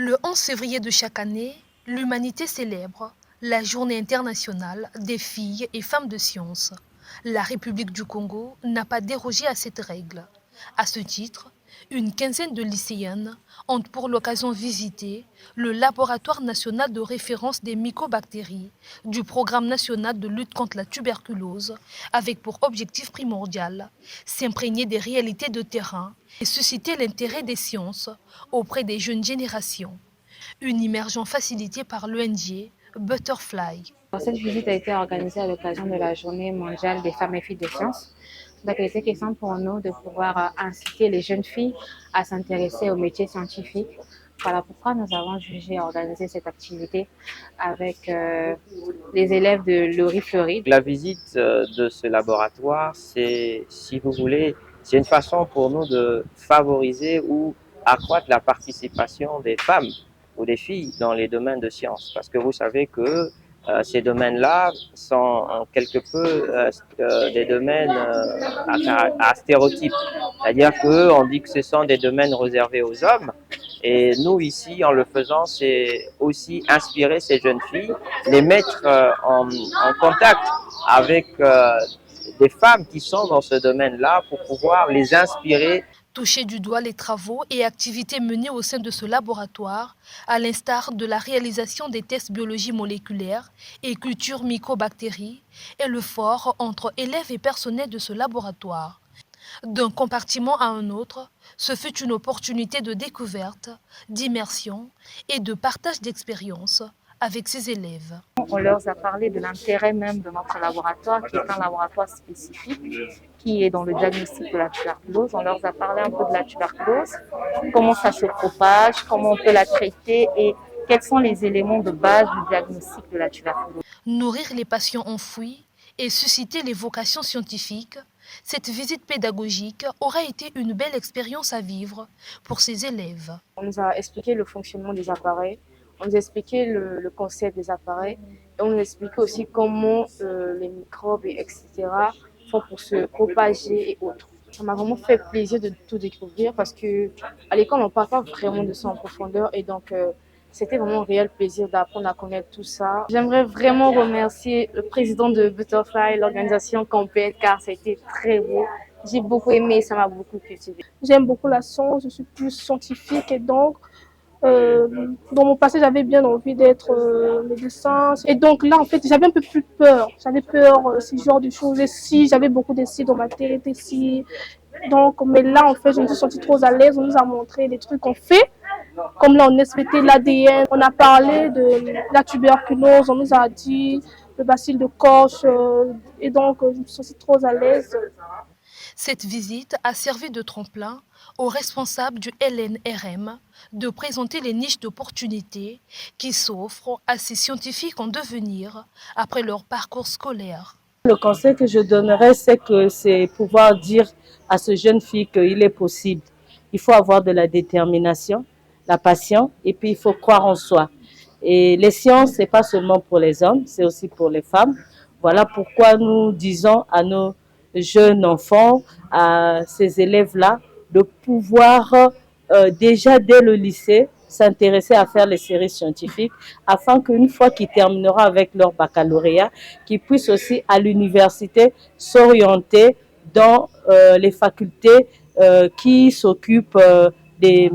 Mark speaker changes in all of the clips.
Speaker 1: Le 11 février de chaque année, l'humanité célèbre la Journée internationale des filles et femmes de science. La République du Congo n'a pas dérogé à cette règle. À ce titre, une quinzaine de lycéennes ont pour l'occasion visité le laboratoire national de référence des mycobactéries du programme national de lutte contre la tuberculose avec pour objectif primordial s'imprégner des réalités de terrain et susciter l'intérêt des sciences auprès des jeunes générations. Une immersion facilitée par l'ONG Butterfly.
Speaker 2: Cette visite a été organisée à l'occasion de la Journée mondiale des femmes et filles de sciences. Donc, il était question pour nous de pouvoir inciter les jeunes filles à s'intéresser aux métiers scientifiques. Voilà pourquoi nous avons jugé organiser cette activité avec les élèves de Laurie Fleury.
Speaker 3: La visite de ce laboratoire, c'est, si vous voulez, c'est une façon pour nous de favoriser ou accroître la participation des femmes ou des filles dans les domaines de sciences. Parce que vous savez que ces domaines-là sont quelque peu des domaines à stéréotypes. C'est-à-dire qu'on dit que ce sont des domaines réservés aux hommes. Et nous, ici, en le faisant, c'est aussi inspirer ces jeunes filles, les mettre en contact avec des femmes qui sont dans ce domaine-là pour pouvoir les inspirer.
Speaker 1: Toucher du doigt les travaux et activités menées au sein de ce laboratoire, à l'instar de la réalisation des tests biologie moléculaire et culture mycobactéries, est le fort entre élèves et personnel de ce laboratoire. D'un compartiment à un autre, ce fut une opportunité de découverte, d'immersion et de partage d'expériences avec ses élèves.
Speaker 2: On leur a parlé de l'intérêt même de notre laboratoire, qui est un laboratoire spécifique, qui est dans le diagnostic de la tuberculose. On leur a parlé un peu de la tuberculose, comment ça se propage, comment on peut la traiter et quels sont les éléments de base du diagnostic de la tuberculose.
Speaker 1: Nourrir les passions enfouies et susciter les vocations scientifiques, cette visite pédagogique aura été une belle expérience à vivre pour ces élèves.
Speaker 4: On nous a expliqué le fonctionnement des appareils, on nous a expliqué le concept des appareils, et on nous a expliqué aussi comment les microbes, etc., font pour se propager et autres. Ça m'a vraiment fait plaisir de tout découvrir parce qu'à l'école, on ne parle pas vraiment de ça en profondeur et donc c'était vraiment un réel plaisir d'apprendre à connaître tout ça. J'aimerais vraiment remercier le président de Butterfly, l'organisation complète, car ça a été très beau. J'ai beaucoup aimé et ça m'a beaucoup cultivé.
Speaker 5: J'aime beaucoup la science, je suis plus scientifique et donc dans mon passé j'avais bien envie d'être médecin. Et donc là en fait j'avais un peu plus peur. J'avais peur ce genre de choses. Et si j'avais beaucoup d'essais dans ma tête, et si... Donc, mais là en fait je me suis sentie trop à l'aise. On nous a montré des trucs qu'on fait. Comme là on a respecté l'ADN, on a parlé de la tuberculose, on nous a dit le bacille de Koch et donc je me suis sentie trop à l'aise.
Speaker 1: Cette visite a servi de tremplin aux responsables du LNRM de présenter les niches d'opportunités qui s'offrent à ces scientifiques en devenir après leur parcours scolaire.
Speaker 6: Le conseil que je donnerais, c'est pouvoir dire à ce jeune fille qu'il est possible. Il faut avoir de la détermination, la passion et puis il faut croire en soi. Et les sciences, c'est pas seulement pour les hommes, c'est aussi pour les femmes. Voilà pourquoi nous disons à nos jeunes enfants, à ces élèves-là, de pouvoir déjà dès le lycée s'intéresser à faire les séries scientifiques afin qu'une fois qu'ils termineront avec leur baccalauréat, qu'ils puissent aussi à l'université s'orienter dans les facultés qui s'occupent des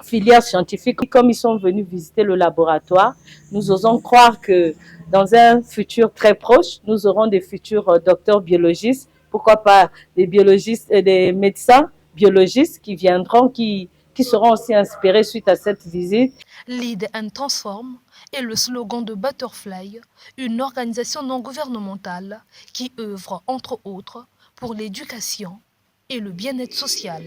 Speaker 6: filières scientifiques. Comme ils sont venus visiter le laboratoire, nous osons croire que dans un futur très proche, nous aurons des futurs docteurs biologistes, pourquoi pas des biologistes et des médecins biologistes qui viendront, qui seront aussi inspirés suite à cette visite.
Speaker 1: Lead and Transform est le slogan de Butterfly, une organisation non gouvernementale qui œuvre entre autres pour l'éducation et le bien-être social.